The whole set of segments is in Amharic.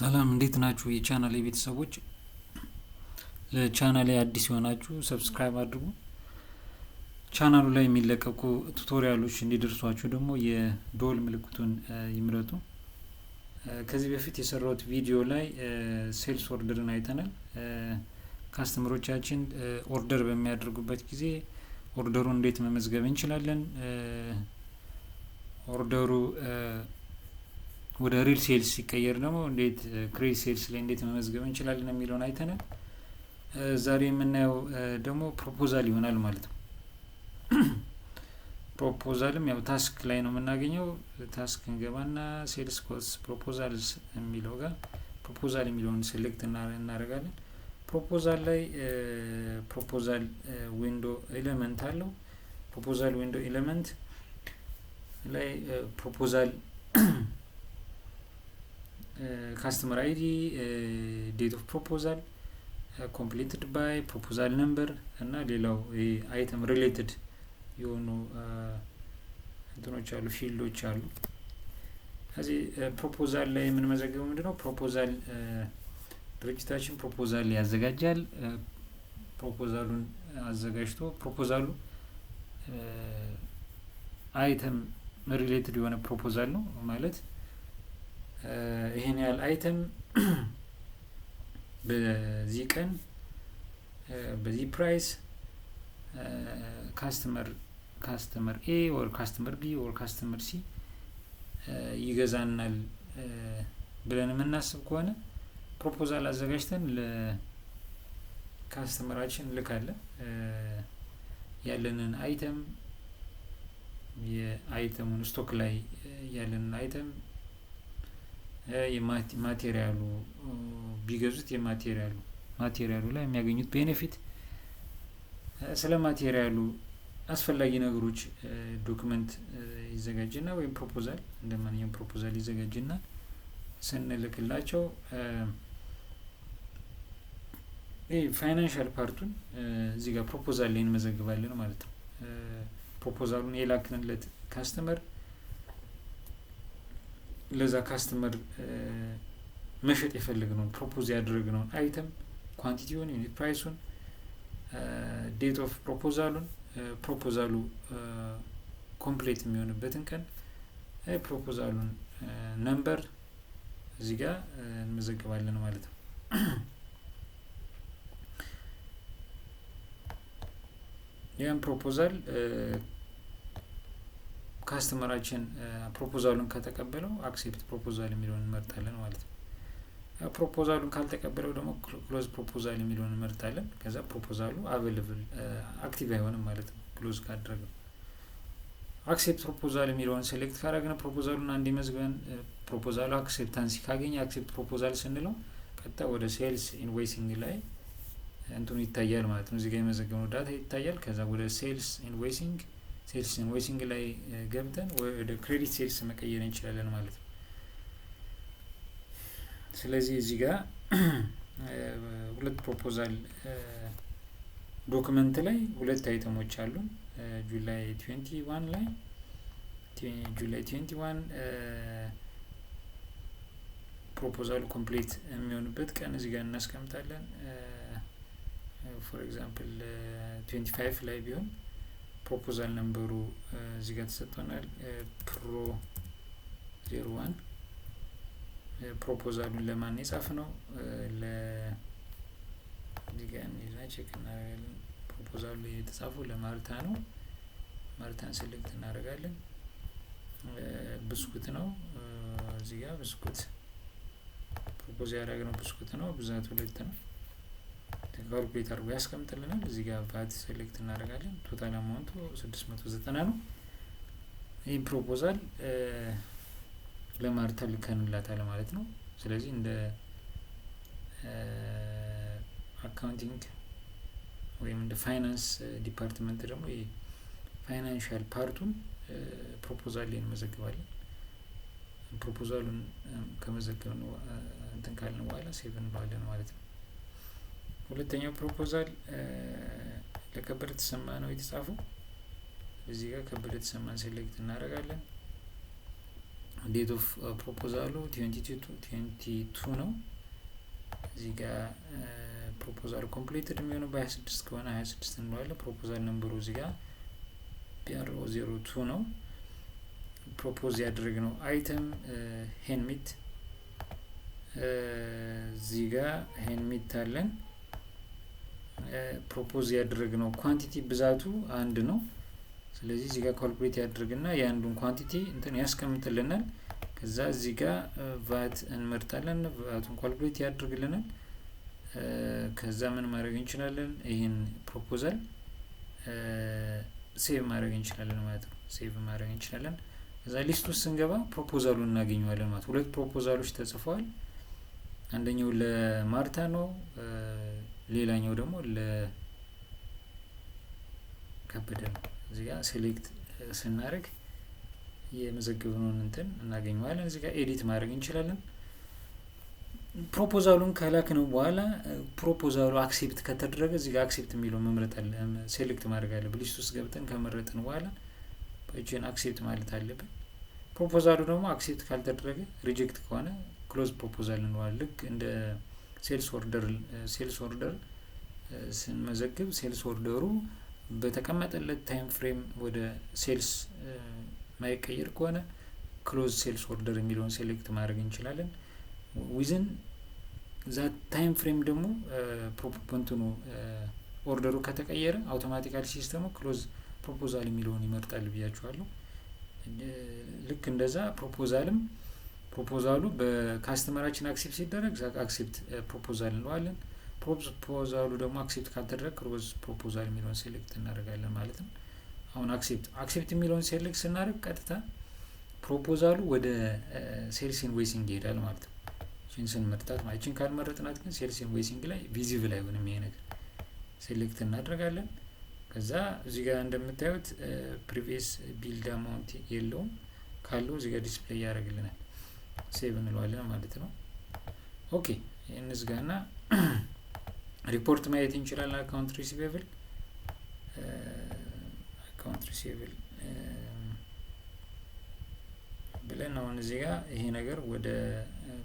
ሰላም እንዴት ናችሁ የቻናሌ ቤተሰቦች? ለቻናሌ አዲስ የሆናችሁ ሰብስክራይብ አድርጉ። ቻናሉ ላይ የሚለቀቁ ቱቶሪያሎች እንዲደርሷችሁ ደግሞ የዶል ምልክቱን ይምረጡ። ከዚህ በፊት የሰራሁት ቪዲዮ ላይ ሴልስ ኦርደርን አይተናል። ካስተመሮቻችን ኦርደር በሚያደርጉበት ጊዜ ኦርደሩን እንዴት መመዝገብ እንችላለን፣ ኦርደሩ ወደ ሪል ሴልስ ሲቀየር ደግሞ እንዴት ክሬዲት ሴልስ ላይ እንዴት መመዝገብ እንችላለን የሚለውን አይተናል። ዛሬ የምናየው ደግሞ ፕሮፖዛል ይሆናል ማለት ነው። ፕሮፖዛልም ያው ታስክ ላይ ነው የምናገኘው። ታስክ እንገባና ሴልስ ኮስ ፕሮፖዛልስ የሚለው ጋር ፕሮፖዛል የሚለውን ሴሌክት እናደርጋለን። ፕሮፖዛል ላይ ፕሮፖዛል ዊንዶ ኤሌመንት አለው። ፕሮፖዛል ዊንዶ ኤሌመንት ላይ ፕሮፖዛል ካስተመር አይዲ፣ ዴት ኦፍ ፕሮፖዛል፣ ኮምፕሊትድ ባይ፣ ፕሮፖዛል ነምበር እና ሌላው አይተም ሪሌትድ የሆኑ እንትኖች አሉ፣ ፊልዶች አሉ። ከዚህ ፕሮፖዛል ላይ የምንመዘገበው ምንድነው? ፕሮፖዛል ድርጅታችን ፕሮፖዛል ያዘጋጃል። ፕሮፖዛሉን አዘጋጅቶ ፕሮፖዛሉ አይተም ሪሌትድ የሆነ ፕሮፖዛል ነው ማለት ይሄን ያህል አይተም በዚህ ቀን በዚህ ፕራይስ ካስተመር ኤ ኦር ካስተመር ቢ ኦር ካስተመር ሲ ይገዛናል ብለን የምናስብ ከሆነ ፕሮፖዛል አዘጋጅተን ለካስተመራችን ልካለን። ያለንን አይተም የአይተሙን ስቶክ ላይ ያለንን አይተም የማቴሪያሉ ቢገዙት ማቴሪያሉ ላይ የሚያገኙት ቤኔፊት፣ ስለ ማቴሪያሉ አስፈላጊ ነገሮች ዶክመንት ይዘጋጅና ወይም ፕሮፖዛል እንደማንኛውም ፕሮፖዛል ይዘጋጅና ስንልክላቸው ፋይናንሻል ፓርቱን እዚህ ጋር ፕሮፖዛል ላይ እንመዘግባለን ማለት ነው። ፕሮፖዛሉን የላክንለት ካስተመር ለዛ ካስተመር መሸጥ የፈለግነውን ፕሮፖዝ ያደረግነውን አይተም ኳንቲቲውን፣ ዩኒት ፕራይሱን፣ ዴት ኦፍ ፕሮፖዛሉን፣ ፕሮፖዛሉ ኮምፕሌት የሚሆንበትን ቀን፣ ፕሮፖዛሉን ነምበር እዚህ ጋር እንመዘግባለን ማለት ነው። ያን ፕሮፖዛል ካስተመራችን ፕሮፖዛሉን ከተቀበለው አክሴፕት ፕሮፖዛል የሚለውን እንመርጣለን ማለት ነው። ፕሮፖዛሉን ካልተቀበለው ደግሞ ክሎዝ ፕሮፖዛል የሚለውን እንመርጣለን። ከዛ ፕሮፖዛሉ አቬለብል አክቲቭ አይሆንም ማለት ነው ክሎዝ ካደረገው። አክሴፕት ፕሮፖዛል የሚለውን ሴሌክት ካደረግን ፕሮፖዛሉን አንድ ይመዝግበን ፕሮፖዛሉ አክሴፕታንሲ ካገኘ አክሴፕት ፕሮፖዛል ስንለው ቀጥታ ወደ ሴልስ ኢንቮይሲንግ ላይ እንትኑ ይታያል ማለት ነው። እዚህ ጋር የመዘገብነው ዳታ ይታያል። ከዛ ወደ ሴልስ ኢንቮይሲንግ ላይ ገብተን ወደ ክሬዲት ሴልስ መቀየር እንችላለን ማለት ነው። ስለዚህ እዚህ ጋር ሁለት ፕሮፖዛል ዶክመንት ላይ ሁለት አይተሞች አሉ። ጁላይ 21 ፕሮፖዛሉ ኮምፕሊት የሚሆንበት ቀን እዚህ ጋር እናስቀምጣለን። ፎር ኤግዛምፕል 25 ላይ ቢሆን ፕሮፖዛል ነምበሩ እዚህ ጋር ተሰጥቶናል። ፕሮ 01 ፕሮፖዛሉን ለማን የጻፍ ነው? እዚህ ጋር ቼክ እናደርጋለን። ፕሮፖዛሉ የተጻፈው ለማርታ ነው። ማርታን ሴሌክት እናደርጋለን። ብስኩት ነው። እዚህ ጋር ብስኩት ፕሮፖዝ ያደረግነው ብስኩት ነው። ብዛት 2 ነው። ካልኩሌት አድርጎ ያስቀምጥልናል። እዚህ ጋር ቫት ሴሌክት እናደርጋለን። ቶታል አማውንቱ 690 ነው። ይህ ፕሮፖዛል ለማርታ ልከንላታል ማለት ነው። ስለዚህ እንደ አካውንቲንግ ወይም እንደ ፋይናንስ ዲፓርትመንት ደግሞ የፋይናንሻል ፓርቱን ፕሮፖዛል ላይ እንመዘግባለን። ፕሮፖዛሉን ከመዘገብን እንትን ካልን በኋላ ሴቭ እንለዋለን ማለት ነው። ሁለተኛው ፕሮፖዛል ለከበደ ተሰማ ነው የተጻፈው። እዚህ ጋር ከበደ ተሰማን ሴሌክት እናደርጋለን። ዴት ኦፍ ፕሮፖዛሉ 22 ነው። እዚህ ጋር ፕሮፖዛል ኮምፕሊትድ የሚሆነው በ26 ከሆነ 26 እንለዋለን። ፕሮፖዛል ነምበሩ እዚህ ጋር PRO02 ነው። ፕሮፖዝ ያደረግነው አይተም ሄን ሚት እዚህ ጋር ሄን ሚት አለን። ፕሮፖዝ ያደረግነው ኳንቲቲ ብዛቱ 1 ነው። ስለዚህ እዚህ ጋር ካልኩሌት ያደርግና የአንዱን ኳንቲቲ እንትን ያስቀምጥልናል። ከዛ እዚህ ጋር ቫት እንመርጣለን። ቫቱን ካልኩሌት ያደርግልናል። ከዛ ምን ማድረግ እንችላለን? ይሄን ፕሮፖዛል ሴቭ ማድረግ እንችላለን ማለት ነው። ሴቭ ማድረግ እንችላለን። ከዛ ሊስት ውስጥ ስንገባ ፕሮፖዛሉን እናገኘዋለን ማለት ነው። 2 ፕሮፖዛሎች ተጽፈዋል። አንደኛው ለማርታ ነው፣ ሌላኛው ደግሞ ለከበደ ነው። እዚህ ጋር ሴሌክት ስናደርግ የመዘገብነውን እንትን እናገኘዋለን። እዚህ ጋር ኤዲት ማድረግ እንችላለን። ፕሮፖዛሉን ከላክነው በኋላ ፕሮፖዛሉ አክሴፕት ከተደረገ እዚህ ጋር አክሴፕት የሚለውን መምረጥ አለ ሴሌክት ማድረግ አለብን። ሊስት ውስጥ ገብተን ከመረጥን በኋላ በእጅን አክሴፕት ማለት አለብን። ፕሮፖዛሉ ደግሞ አክሴፕት ካልተደረገ ሪጀክት ከሆነ ክሎዝ ፕሮፖዛል እንለዋለን። ልክ እንደ ሴልስ ኦርደር ስንመዘግብ ሴልስ ኦርደሩ በተቀመጠለት ታይም ፍሬም ወደ ሴልስ ማይቀየር ከሆነ ክሎዝ ሴልስ ኦርደር የሚለውን ሴሌክት ማድረግ እንችላለን። ዊዝን ዛት ታይም ፍሬም ደግሞ ፕሮፖንቱኑ ኦርደሩ ከተቀየረ አውቶማቲካሊ ሲስተሙ ክሎዝ ፕሮፖዛል የሚለውን ይመርጣል ብያችኋለሁ። ልክ እንደዛ ፕሮፖዛሉ በካስተመራችን አክሴፕት ሲደረግ አክሴፕት ፕሮፖዛል እንለዋለን። ፕሮፖዛሉ ደግሞ አክሴፕት ካልተደረገ ክሎዝ ፕሮፖዛል የሚለውን ሴሌክት እናደርጋለን ማለት ነው። አሁን አክሴፕት የሚለውን ሴሌክት ስናደርግ ቀጥታ ፕሮፖዛሉ ወደ ሴልስ ኢንቮይሲንግ ይሄዳል ማለት ነው። እቺን ስንመርጣት ማለት እቺን ካልመረጥናት ግን ሴልስ ኢንቮይሲንግ ላይ ቪዚብል አይሆንም ይሄ ነገር። ሴሌክት እናደርጋለን። ከዛ እዚህ ጋር እንደምታዩት ፕሪቪየስ ቢልድ አማውንት የለውም፣ ካለው እዚህ ጋር ዲስፕሌይ ያደርግልናል። ሴቭ እንለዋለን ማለት ነው። ኦኬ እነዚህ ጋርና ሪፖርት ማየት እንችላለን። አካውንት ሪሲቬብል ብለን አሁን እዚህ ጋር ይሄ ነገር ወደ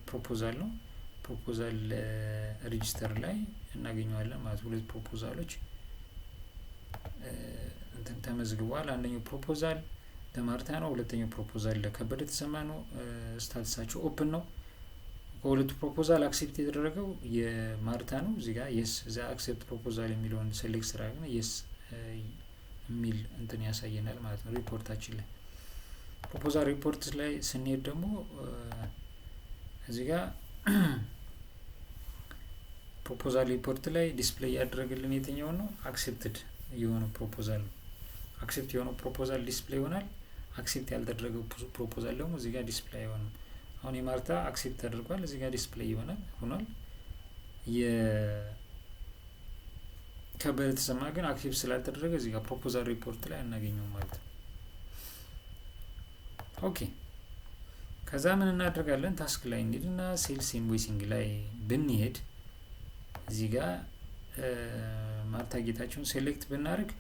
ፕሮፖዛል ነው። ፕሮፖዛል ሬጂስተር ላይ እናገኘዋለን ማለት 2 ፕሮፖዛሎች እንትን ተመዝግበዋል። አንደኛው ፕሮፖዛል ለማርታ ነው፣ ሁለተኛው ፕሮፖዛል ለከበደ ተሰማ ነው። ስታተሳቸው ኦፕን ነው። ከሁለቱ ፕሮፖዛል አክሴፕት የተደረገው የማርታ ነው። እዚህ ጋር የስ ዘ አክሴፕት ፕሮፖዛል የሚለውን ሴሌክት ስራ ግን የስ የሚል እንትን ያሳየናል ማለት ነው። ሪፖርታችን ላይ ፕሮፖዛል ሪፖርት ላይ ስንሄድ ደግሞ እዚህ ጋር ፕሮፖዛል ሪፖርት ላይ ዲስፕሌይ ያደረግልን የትኛው ነው? አክሴፕትድ የሆነው ፕሮፖዛል ነው። አክሴፕት የሆነው ፕሮፖዛል ዲስፕሌይ ይሆናል። አክሴፕት ያልተደረገው ፕሮፖዛል ደግሞ እዚህ ጋር ዲስፕሌይ አይሆንም። አሁን የማርታ አክሴፕት ተደርጓል፣ እዚህ ጋር ዲስፕሌይ ሆኗል። የከበደ ተሰማ ግን አክሴፕት ስላልተደረገ እዚህ ጋር ፕሮፖዛል ሪፖርት ላይ አናገኘውም ማለት ነው። ኦኬ ከዛ ምን እናደርጋለን? ታስክ ላይ እንሂድና ሴልስ ኢንቮይሲንግ ላይ ብንሄድ እዚህ ጋር ማርታ ጌታቸውን ሴሌክት ብናደርግ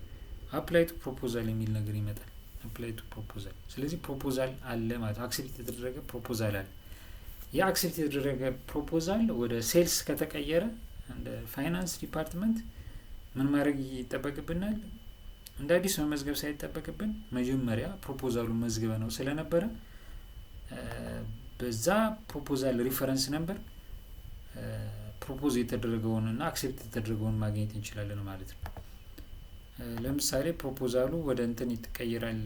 አፕላይ ቱ ፕሮፖዛል የሚል ነገር ይመጣል። አፕላይ ቱ ፕሮፖዛል። ስለዚህ ፕሮፖዛል አለ ማለት አክሴፕት የተደረገ ፕሮፖዛል አለ። የአክሴፕት የተደረገ ፕሮፖዛል ወደ ሴልስ ከተቀየረ እንደ ፋይናንስ ዲፓርትመንት ምን ማድረግ ይጠበቅብናል? እንደ አዲስ መመዝገብ ሳይጠበቅብን መጀመሪያ ፕሮፖዛሉን መዝግበ ነው ስለነበረ በዛ ፕሮፖዛል ሪፈረንስ ነምበር ፕሮፖዝ የተደረገውንና አክሴፕት የተደረገውን ማግኘት እንችላለን ማለት ነው። ለምሳሌ ፕሮፖዛሉ ወደ እንትን ይቀየራል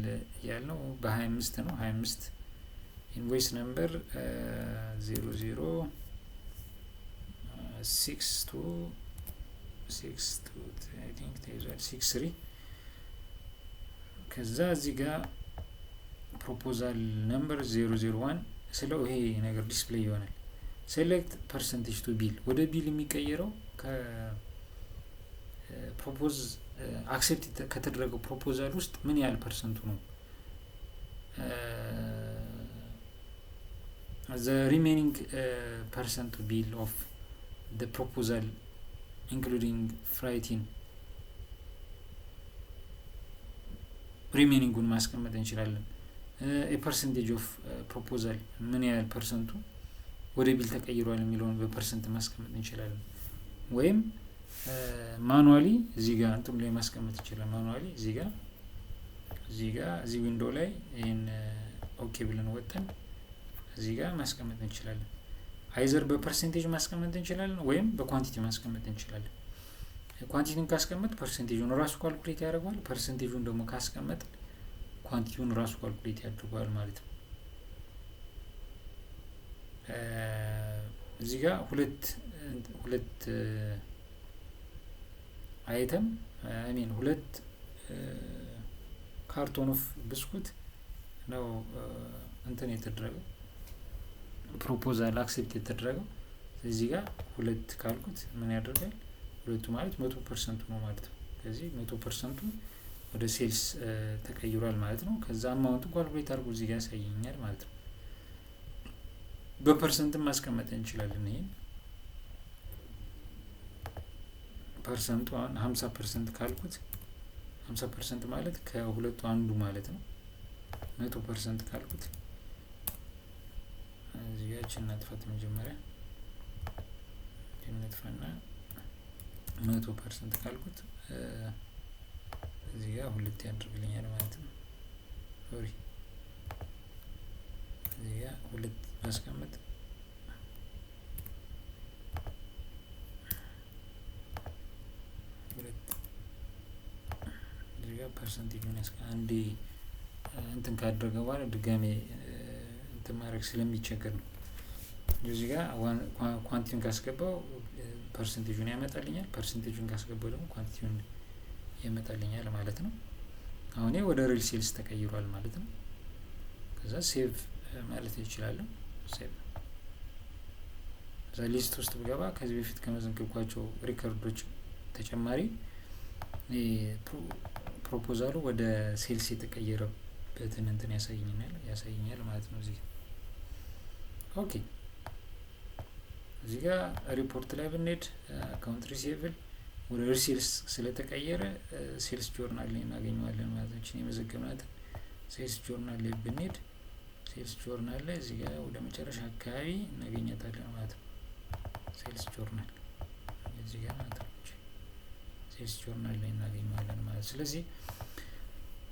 ያልነው በ25 ነው። 25 ኢንቮይስ ነምበር 006263 ከዛ እዚህ ጋር ፕሮፖዛል ነምበር 001 ስለው ይሄ ነገር ዲስፕሌይ ይሆናል። ሴሌክት ፐርሰንቴጅ ቱ ቢል ወደ ቢል የሚቀየረው ከፕሮፖዝ አክሴፕት ከተደረገው ፕሮፖዛል ውስጥ ምን ያህል ፐርሰንቱ ነው the remaining percent bill of the proposal including freighting ሪሜኒንጉን ማስቀመጥ እንችላለን። ፐርሰንቴጅ ኦፍ ፕሮፖዛል ምን ያህል ፐርሰንቱ ወደ ቢል ተቀይሯል የሚለውን በፐርሰንት ማስቀመጥ እንችላለን። ወይም ማኑዋሊ እዚህ ጋር እንትም ላይ ማስቀመጥ ይችላል። ማኑዋሊ እዚህ ጋር እዚህ ዊንዶው ላይ ይሄን ኦኬ ብለን ወጥተን እዚህ ጋር ማስቀመጥ እንችላለን። አይዘር በፐርሰንቴጅ ማስቀመጥ እንችላለን ወይም በኳንቲቲ ማስቀመጥ እንችላለን። ኳንቲቲውን ካስቀመጥ ፐርሰንቴጁን ራሱ ካልኩሌት ያደርጋል። ፐርሰንቴጁን ደግሞ ካስቀመጥ ኳንቲቲውን ራሱ ካልኩሌት ያደርጋል ማለት ነው። እዚህ ጋር ሁለት አይተም ሁለት ካርቶን ኦፍ ብስኩት ነው እንትን የተደረገው ፕሮፖዛል አክሴፕት የተደረገው። እዚህ ጋር ሁለት ካልኩት ምን ያደርጋል? ሁለቱ ማለት 100% ነው ማለት ነው። ስለዚህ 100% ወደ ሴልስ ተቀይሯል ማለት ነው። ከዛ አማውንቱ ካልኩሌት አድርጎ እዚህ ጋር ያሳየኛል ማለት ነው። በፐርሰንትም ማስቀመጥ እንችላለን። ይሄን ፐርሰንቱ አሁን 50% ካልኩት 50% ማለት ከሁለቱ አንዱ ማለት ነው። 100% ካልኩት እዚህ ጋር እናጥፋት መጀመሪያ እናጥፋና 100% ካልኩት እዚህ ጋር ሁለት ያደርግልኛል ማለት ነው። ሶሪ እዚህ ጋር ሁለት ማስቀመጥ እዚህ ጋር ፐርሰንቴጁን አንዴ እንትን ካደረገ በኋላ ድጋሜ እንትን ማድረግ ስለሚቸገር ነው። እዚህ ጋር ኳንቲቲውን ካስገባው ፐርሰንቴጁን ያመጣልኛል። ፐርሰንቴጁን ካስገባው ደግሞ ኳንቲቲውን ያመጣልኛል ማለት ነው። አሁን ወደ ሪል ሴልስ ተቀይሯል ማለት ነው። ከዛ ሴቭ ማለት ይችላል። ሴቭ እዛ ሊስት ውስጥ ብገባ ከዚህ በፊት ከመዘገብኳቸው ሪከርዶች ተጨማሪ ፕሮፖዛሉ ወደ ሴልስ የተቀየረበትን እንትን ያሳየኛል ማለት ነው። እዚህ ኦኬ እዚህ ጋር ሪፖርት ላይ ብንሄድ አካውንት ሪሲቨብል ወደ ሴልስ ስለተቀየረ ሴልስ ጆርናል ላይ እናገኘዋለን ማለት ነው። የመዘገብናት ሴልስ ጆርናል ላይ ብንሄድ ሴልስ ጆርናል ላይ እዚህ ጋር ወደ መጨረሻ አካባቢ እናገኛታለን ማለት ነው። ሴልስ ጆርናል እዚህ ጋር ማለት ነው። ሴልስ ጆርናል ላይ እናገኘዋለን ማለት ነው። ስለዚህ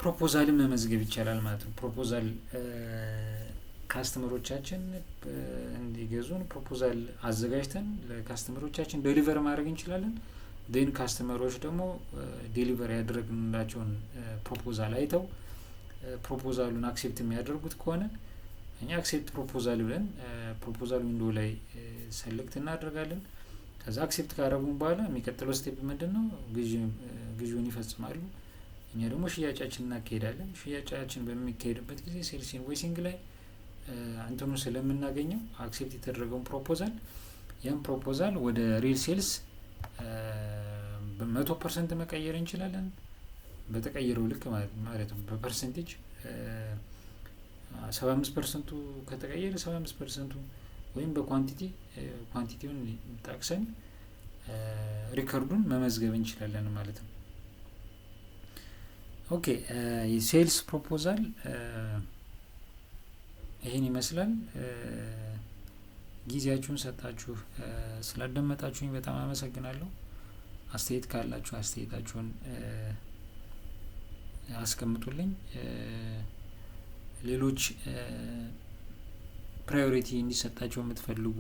ፕሮፖዛልን መመዝገብ ይቻላል ማለት ነው። ፕሮፖዛል ካስተመሮቻችን እንዲገዙን ፕሮፖዛል አዘጋጅተን ለካስተመሮቻችን ዴሊቨር ማድረግ እንችላለን። ዴን ካስተመሮች ደግሞ ዴሊቨር ያደረግንላቸውን ፕሮፖዛል አይተው ፕሮፖዛሉን አክሴፕት የሚያደርጉት ከሆነ እኛ አክሴፕት ፕሮፖዛል ብለን ፕሮፖዛል ዊንዶው ላይ ሰሌክት እናደርጋለን። ከዛ አክሴፕት ካደረጉን በኋላ የሚቀጥለው ስቴፕ ምንድነው? ግዢውን ይፈጽማሉ። እኛ ደግሞ ሽያጫችን እናካሄዳለን። ሽያጫችን በሚካሄድበት ጊዜ ሴልስ ኢንቮይሲንግ ላይ እንትኑ ስለምናገኘው አክሴፕት የተደረገውን ፕሮፖዛል ያን ፕሮፖዛል ወደ ሪል ሴልስ በ100% መቀየር እንችላለን። በተቀየረው ልክ ማለት ነው። በፐርሰንቴጅ 75% ከተቀየረ 75% ወይም ኳንቲቲውን ጠቅሰን ሪከርዱን መመዝገብ እንችላለን ማለት ነው። ኦኬ የሴልስ ፕሮፖዛል ይሄን ይመስላል። ጊዜያችሁን ሰጣችሁ ስላደመጣችሁኝ በጣም አመሰግናለሁ። አስተያየት ካላችሁ አስተያየታችሁን አስቀምጡልኝ። ሌሎች ፕራዮሪቲ እንዲሰጣቸው የምትፈልጉ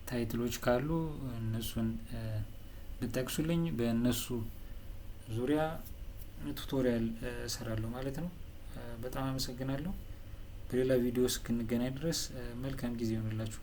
ታይትሎች ካሉ እነሱን ብትጠቅሱልኝ በእነሱ ዙሪያ ቱቶሪያል እሰራለሁ ማለት ነው። በጣም አመሰግናለሁ። በሌላ ቪዲዮ እስክንገናኝ ድረስ መልካም ጊዜ ይሁንላችሁ።